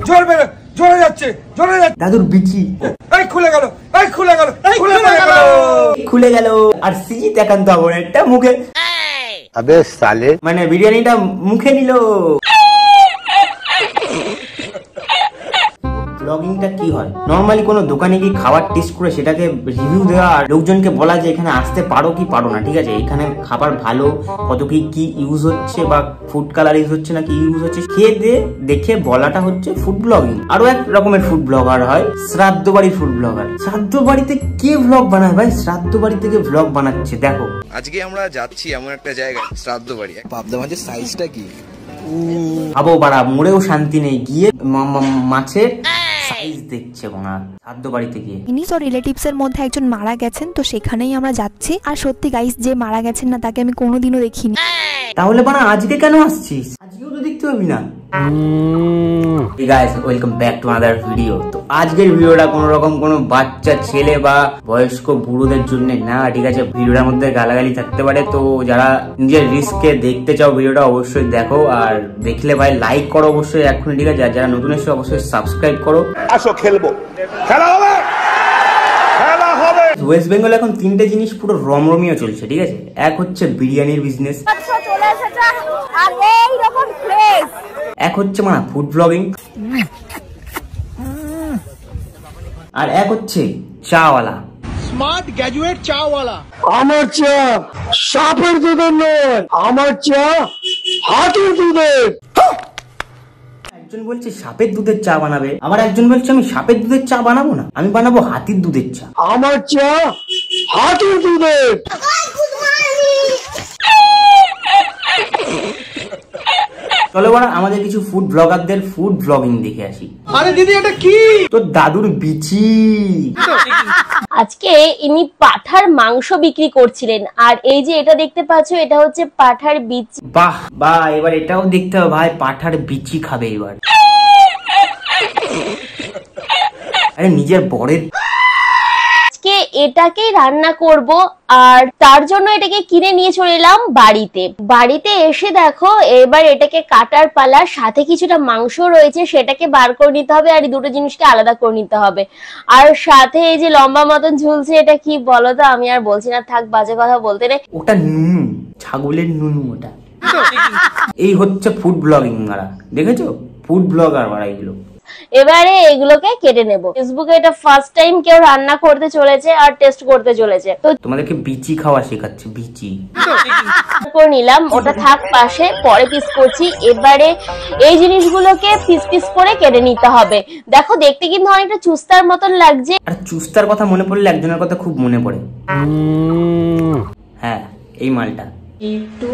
জোর বেরো, জোরে যাচ্ছে, জোরে যাচ্ছে। দাদুর বিচি এই খুলে গেল, এই খুলে গেল, এই খুলে গেল, খুলে গেল। আর সিজি দেখান তো আবার একটা মুখে, আবে সালে, মানে বিরিয়ানিটা মুখে নিল। ব্লগিংটা কি হয়, নরমালি কোনো দোকানে গিয়ে খাবার টেস্ট করে সেটাকে রিভিউ দেওয়া আর লোকজনকে বলা যে এখানে আসতে পারো কি পারো না, ঠিক আছে, এখানে খাবার ভালো, কত কি ইউজ হচ্ছে বা ফুড কালার ইউজ হচ্ছে না কি ইউজ হচ্ছে খেয়ে দিয়ে দেখে বলাটা হচ্ছে ফুড ব্লগিং। আরো এক রকমের ফুড ব্লগার হয় শ্রাদ্ধ বাড়ির ফুড ব্লগার। শ্রাদ্ধ বাড়িতে কে ব্লগ বানায় ভাই? শ্রাদ্ধ বাড়ি থেকে ব্লগ বানাচ্ছে। দেখো আজকে আমরা যাচ্ছি এমন একটা জায়গায়, শ্রাদ্ধ বাড়ি। পাবদা মাছের সাইজটা কি ভাবো বাড়া, মরেও শান্তি নেই, গিয়ে মাছের সাইজ দেখছে না শ্রাদ্ধ বাড়িতে গিয়ে। ইনি তো রিলেটিভস এর মধ্যে একজন মারা গেছেন, তো সেখানেই আমরা যাচ্ছি। আর সত্যি গাইস, যে মারা গেছেন না তাকে আমি কোনোদিনও দেখিনি। তাহলে বানা আজকে কেন আসছিস? আজকেও তো দেখতে পাবি না। Hey guys, welcome back to another video. তো আজকের ভিডিওটা কোনো রকম কোনো বাচ্চা ছেলে বা বয়স্ক বুড়োদের জন্য না, ঠিক আছে। ভিডিওটার মধ্যে গালাগালি থাকতে পারে, তো যারা নিজের রিস্কে দেখতে চাও ভিডিওটা অবশ্যই দেখো। আর দেখলে ভাই লাইক করো অবশ্যই এখন, ঠিক আছে। আর যারা নতুন এসে অবশ্যই সাবস্ক্রাইব করো। আসো খেলবো, খেলা হবে, খেলা হবে। ওয়েস্ট বেঙ্গল এখন তিনটে জিনিস পুরো রমরমিয়ে চলছে, ঠিক আছে। এক হচ্ছে বিরিয়ানির বিজনেস, এক হচ্ছে মানে ফুড ব্লগিং, আর এক হচ্ছে চাওয়ালা, স্মার্ট গ্র্যাজুয়েট চাওয়ালা। আমার চা সাপের দুধের নয়, আমার চা হাতির দুধের। একজন বলছে সাপের দুধের চা বানাবে, আবার একজন বলছে আমি সাপের দুধের চা বানাবো না, আমি বানাবো হাতির দুধের চা। আমার চা হাতির দুধের। চলো বড় আমাদের কিছু ফুড ব্লগারদের ফুড ব্লগিং দেখে আসি। আরে দিদি এটা কি? তো দাদুর বিচি। আজকে ইনি পাঠার মাংস বিক্রি করছিলেন, আর এই যে এটা দেখতে পাচ্ছ এটা হচ্ছে পাঠার বিচি। বাহ বাহ, এবার এটাও দেখতে হবে ভাই, পাঠার বিচি খাবে এবার। আরে নিজের বরের আজকে এটাকেই রান্না করব, আর তার জন্য এটাকে কিনে নিয়ে চলে এলাম বাড়িতে এসে দেখো এবার এটাকে কাটার পালা, সাথে কিছুটা মাংস রয়েছে সেটাকে বার করে নিতে হবে, আর এই দুটো জিনিসকে আলাদা করে নিতে হবে। আর সাথে এই যে লম্বা মতন ঝুলছে, এটা কি বলো তো, আমি আর বলছি না, থাক বাজে কথা বলতে নেই। ওটা নুনু, ছাগলের নুনু ওটা। এই হচ্ছে ফুড ব্লগিং মারা, দেখেছো? ফুড ব্লগার মারা এগুলো। এবারে এগুলোকে কেটে নেব। ফেসবুকে এটা ফার্স্ট টাইম কেউ রান্না করতে চলেছে আর টেস্ট করতে চলেছে, তো তোমাদেরকে বিচি খাওয়া শেখাচ্ছে, বিচি করে নিলাম, ওটা থাক পাশে, পরে পিস করছি। এবারে এই জিনিসগুলোকে পিস পিস করে কেটে নিতে হবে। দেখো দেখতে কিন্তু অনেকটা চুস্তার মতন লাগছে। আর চুস্তার কথা মনে পড়লে একজনের কথা খুব মনে পড়ে, হ্যাঁ এই মালটা। একটু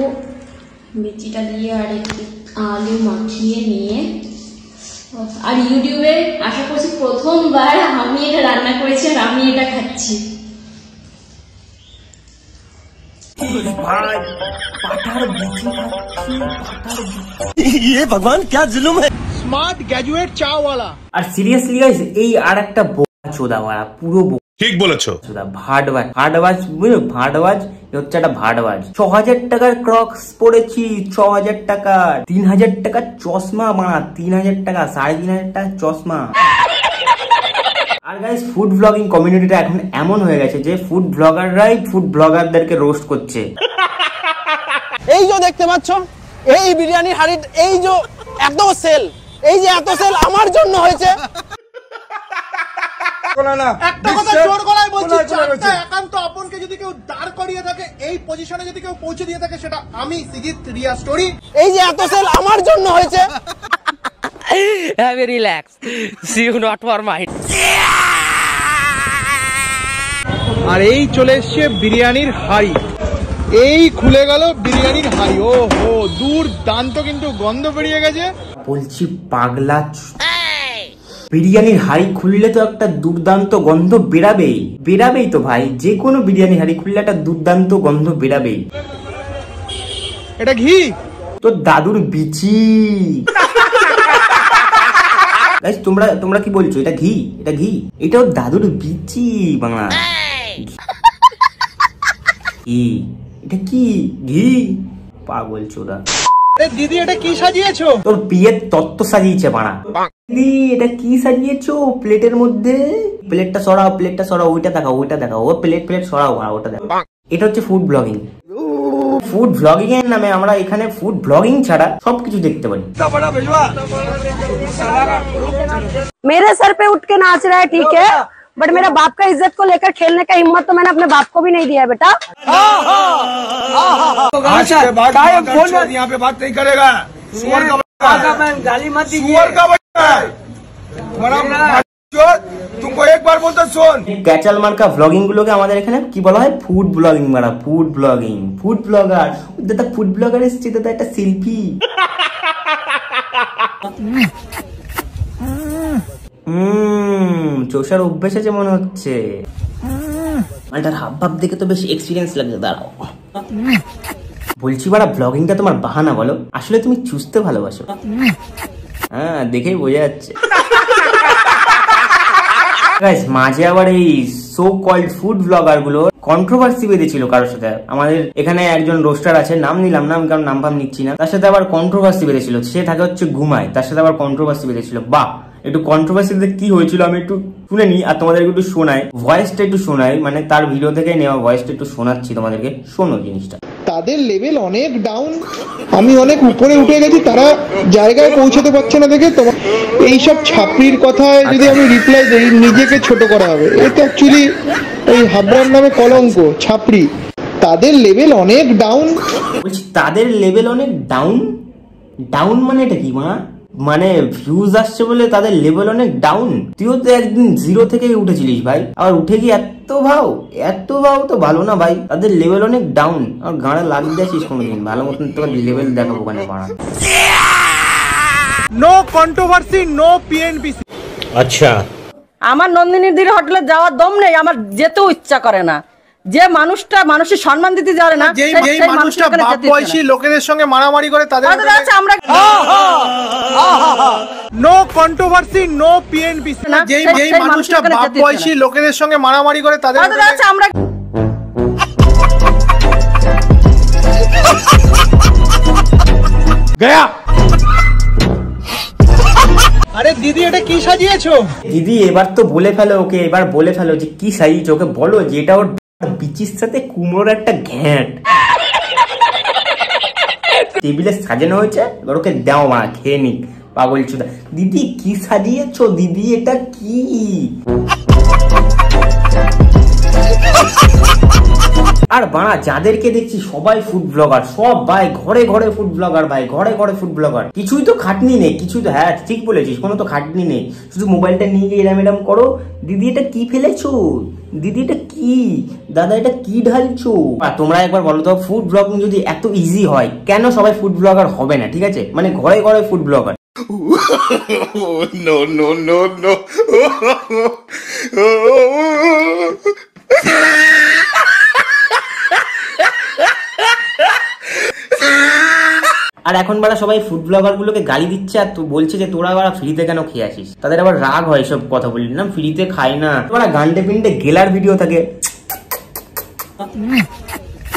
বিচিটা দিয়ে আর একটু আলু মাখিয়ে নিয়ে, আর ইউটিউবে আশা করছি প্রথমবার আমি এটা রান্না করেছি আর আমি এটা খাচ্ছি। ভগবান ক্যা জুলুম হ্যায়। স্মার্ট গ্র্যাজুয়েট চাওয়ালা। আর সিরিয়াসলি গাইস, এই আর একটা চোদা মারা, পুরো ঠিক বলেছো। ভাটবাজ বুঝলো, ভাটবাজ হচ্ছে একটা ভাটবাজ। 6000 টাকার ক্রক্স পড়েছি, 6000 টাকা, 3000 টাকার চশমা মারা, 3000 টাকা, 3500 টাকার চশমা। আর গাইস ফুড ব্লগিং কমিউনিটিটা এখন এমন হয়ে গেছে যে ফুড ব্লগাররাই ফুড ব্লগারদেরকে রোস্ট করছে। এই যে দেখতে পাচ্ছ এই বিরিয়ানির হাড়ি, এই যে এত সেল, এই যে এত সেল আমার জন্য হয়েছে। একটা কথা জোর গলায় বলছি, চারটা একান্ত আপনকে যদি কেউ দাঁড় করিয়ে থাকে, এই পজিশনে যদি কেউ পৌঁছে দিয়ে থাকে, সেটা আমি সিজিত রিয়া স্টোরি। এই যে এত সেল আমার জন্য হয়েছে। Relax, see you not for mind. আর এই চলে এসছে বিরিয়ানির হাড়ি, এই খুলে গেল বিরিয়ানির হাড়ি। ও হো, দুর্দান্ত কিন্তু গন্ধ বেরিয়ে গেছে। বলছি পাগলা, বিরিয়ানির হাড়ি খুললে তো একটা দুর্দান্ত গন্ধ বেরাবেই তো ভাই, যে কোনো বিরিয়ানি হাড়ি খুললে একটা দুর্দান্ত গন্ধ বেরাবেই। এটা ঘি, তো দাদুর বিচি। গাইস তোমরা কি বলছো? এটা ঘি, এটা ঘি, এটাও দাদুর বিচি বাংলা। এটা কি ঘি? পাগল চোদা। দিদি এটা কি সাজিয়েছো? তোর বিয়ের তত্ত্ব সাজিয়েছে বাড়া। দিদি এটা কি সাজিয়েছো প্লেটের মধ্যে? প্লেটটা সরাও, প্লেটটা সরাও, ওইটা দেখাও, ওইটা দেখাও, ও প্লেট সরাও, ওটা দেখো। এটা হচ্ছে ফুড ব্লগিং। ফুড ব্লগিং এর নামে আমরা এখানে ফুড ব্লগিং ছাড়া সবকিছু দেখতে পারি। मेरे सर पे उठ के नाच रहा है ठीक है, बट मेरा बाप का इज्जत को लेकर खेलने का हिम्मत तो मैंने अपने बाप को भी नहीं दिया है बेटा। आज के बाद यहाँ पे बात नहीं करेगा। सुअर का गाली मत दीजिए। सुअर का बच्चा है तुमको एक बार बोलता सुन। ক্যাচাল মার্কা ব্লগিং গুলোকে আমাদের এখানে কি বলা হয়? Food blogging. মারা ফুড ব্লগিং, ফুড ব্লগার। দাদা ফুড ব্লগার এসছে দাদা, একটা সেলফি। চোষার অভ্যেস আছে মনে হচ্ছে। মালটার হাব ভাব দেখে তো বেশ এক্সপিরিয়েন্স লাগছে। দাঁড়াও বলছি, বাড়া ব্লগিংটা তোমার বাহানা বলো, আসলে তুমি চুষতে ভালোবাসো। হ্যাঁ দেখেই বোঝা যাচ্ছে। মাঝে আবার এই সো কল্ড ফুড ব্লগার গুলো কন্ট্রোভার্সি বেঁধেছিল কারোর সাথে। আমাদের এখানে একজন রোস্টার আছে, নাম নিলাম না কারণ নাম ফাম নিচ্ছি না, তার সাথে আবার কন্ট্রোভার্সি বেঁধেছিল। সে থাকে হচ্ছে ঘুমায়, তার সাথে আবার কন্ট্রোভার্সি বেঁধেছিল। বাহ, একটু কন্ট্রোভার্সিতে কি হয়েছিল আমি একটু শুনে নি আর তোমাদেরকে একটু শোনাই, ভয়েসটা একটু শোনাই, মানে তার ভিডিও থেকে নেওয়া ভয়েসটা একটু শোনাচ্ছি তোমাদেরকে, শোনো জিনিসটা। তাদের লেভেল অনেক ডাউন, আমি অনেক উপরে উঠে গেছি, তারা জায়গায় পৌঁছতে পারছে না দেখে তোমার এইসব ছাপড়ির কথায় যদি আমি রিপ্লাই দিই নিজেকে ছোট করা হবে। এটা অ্যাকচুয়ালি এই হাবরার নামে কলঙ্ক, ছাপড়ি। তাদের লেভেল অনেক ডাউন। বলছি তাদের লেভেল অনেক ডাউন? ডাউন মানে এটা কি? মানে ভিউজ আসছে বলে তাদের লেভেল অনেক ডাউন? তুইও তো একদিন 0 থেকে উঠেছিলিস ভাই, আর উঠে গিয়ে এত ভাও তো ভালো না ভাই। তাদের লেভেল অনেক ডাউন, আর গাঁড়ে লাগিয়ে যাচ্ছিস কোনোদিন, ভালো মতন তোর লেভেল দেখাবো ওখানে বাড়া। No controversy, no PNPC. আচ্ছা, আমার নন্দিনীর দিদি হোটেলে যাওয়ার দম নেই, আমার যেতেও ইচ্ছা করে না। যে মানুষটা মানুষের সম্মান দিতে জানে না, যেই মানুষটা বাপ বয়সী লোকেদের সঙ্গে মারামারি করে তাদের আমরা নো কন্ট্রোভার্সি, নো পিএনপিসি। যেই মানুষটা বাপ বয়সী লোকেদের সঙ্গে মারামারি করে তাদের আমরা গয়া। আরে দিদি এটা কি সাজিয়েছো? দিদি এবার তো বলে ফেলো ওকে, এবার বলে ফেলো যে কি সাজিয়েছো, ওকে বলো যে এটা ওর বিচির সাথে কুমড়োর একটা ঘ্যাঁট টেবিলে সাজানো হয়েছে, এবার ওকে দাও মা খেয়ে নিক পাগল চুদা। দিদি কি সাজিয়েছো? দিদি এটা কি? আর বাড়া যাদেরকে দেখছি সবাই ফুড ব্লগার, সব ভাই ঘরে ঘরে ফুড ব্লগার, ভাই ঘরে ঘরে ফুড ব্লগার। কিছুই তো খাটনি নেই, কিছুই তো, হ্যাঁ ঠিক বলেছিস, কোনো তো খাটনি নেই, শুধু মোবাইলটা নিয়ে গিয়ে এরম করো। দিদি এটা কি ফেলেছো? দিদি এটা কি? দাদা এটা কি ঢালছো? তোমরা একবার বলো তো, ফুড ব্লগিং যদি এত ইজি হয় কেন সবাই ফুড ব্লগার হবে না? ঠিক আছে, মানে ঘরে ঘরে food blogger. No no no no. আর এখন বারা সবাই ফুড ব্লগার গুলোকে গালি দিচ্ছে আর বলছে যে তোরা বারা ফ্রিতে কেন খেয়ে আসিস। তাদের আবার রাগ হয় সব কথা বলি না, ফ্রিতে খাই না। তোরা গান্ডে পিন্ডে গেলার ভিডিও থাকে,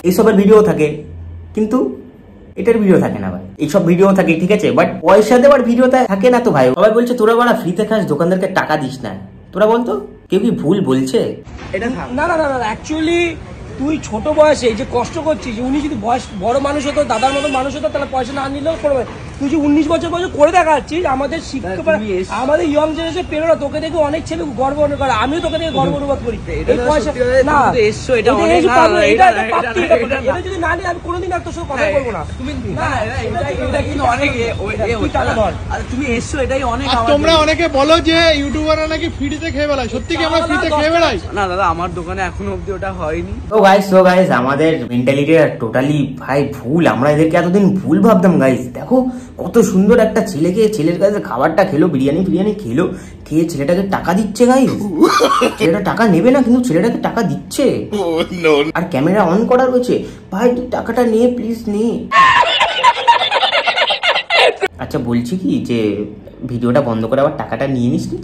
এইসবের ভিডিও থাকে, কিন্তু এটার ভিডিও থাকে না ভাই। এইসব ভিডিও থাকে ঠিক আছে, বাট পয়সা দেওয়ার ভিডিও থাকে না তো ভাই। সবাই বলছে তোরা বারা ফ্রিতে খাস, দোকানদারকে টাকা দিস না। তোরা বলতো কেউ কি ভুল বলছে? এটা না না না না, অ্যাকচুয়ালি তুই ছোট বয়সে এই যে কষ্ট করছিস, উনি যদি বয়স বড় মানুষ হতো, দাদার মতো মানুষ হতো, তাহলে পয়সা না নিলেও করবে। তুই যে 19 বছর বয়সে করে দেখাচ্ছিস, আমাদের শিক্ষা আমাদের ইয়ং জেনারেশন পেরো না। তোকে দেখে অনেক ছেলে গর্ব অনুভব করে, আমিও তোকে দেখে গর্ব অনুভব করি। এই পয়সা না এসছো, এটা যদি না নিয়ে আমি কোনোদিন আর তোর সাথে কথা বলবো না। তুমি এটা কিন্তু অনেক তুমি এসছো, এটাই অনেক। তোমরা অনেকে বলো যে ইউটিউবাররা নাকি ফ্রিতে খেয়ে বেড়ায়, সত্যি কি আমরা ফ্রিতে খেয়ে বেড়াই? না দাদা, আমার দোকানে এখনো অব্দি ওটা হয়নি। সো গাইস আমাদের মেন্টালিটি টোটালি ভাই ভুল। আমরা এদেরকে এতদিন ভুল ভাবতাম গাইস। দেখো কত সুন্দর একটা ছেলেকে, ছেলের কাছে খাবারটা খেলো, বিরিয়ানি খেলো, খেয়ে ছেলেটাকে টাকা দিচ্ছে গাইস। ছেলেটা টাকা নেবে না কিন্তু ছেলেটাকে টাকা দিচ্ছে, আর ক্যামেরা অন করা রয়েছে। ভাই তুই টাকাটা নে প্লিজ নে। আচ্ছা বলছি কি যে ভিডিওটা বন্ধ করে আবার টাকাটা নিয়ে নিস নি?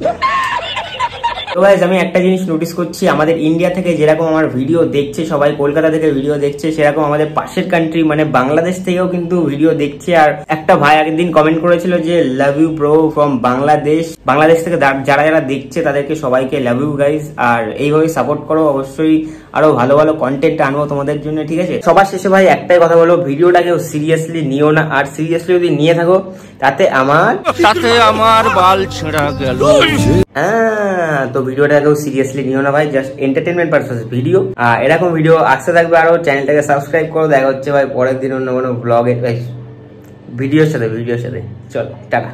তো গাইস আমি একটা জিনিস নোটিস করছি, আমাদের ইন্ডিয়া থেকে যেরকম আমার ভিডিও দেখছে সবাই, কলকাতা থেকে ভিডিও দেখছে, সেরকম আমাদের পাশের কান্ট্রি মানে বাংলাদেশ থেকেও কিন্তু ভিডিও দেখছে। আর একটা ভাই একদিন কমেন্ট করেছিল যে love you bro from Bangladesh. Bangladesh থেকে যারা যারা দেখছে তাদেরকে সবাইকে লাভ ইউ গাইস। আর এইভাবে সাপোর্ট করো, অবশ্যই আরো ভালো ভালো কন্টেন্ট আনবো তোমাদের জন্য, ঠিক আছে? সবার শেষে ভাই একটাই কথা বলো, ভিডিওটাকেও সিরিয়াসলি নিও না, আর সিরিয়াসলি যদি নিয়ে থাকো তাতে আমার বাল ছেঁড়া গেল। হ্যাঁ, তো ভিডিওটাকেও সিরিয়াসলি নিও না ভাই, জাস্ট এন্টারটেনমেন্ট পারপাস ভিডিও। এরকম ভিডিও আসতে থাকবে আরো, চ্যানেলটাকে সাবস্ক্রাইব করো। দেখা হচ্ছে ভাই পরের দিন অন্য কোনো ব্লগে ভিডিওর সাথে। চলো টাটা।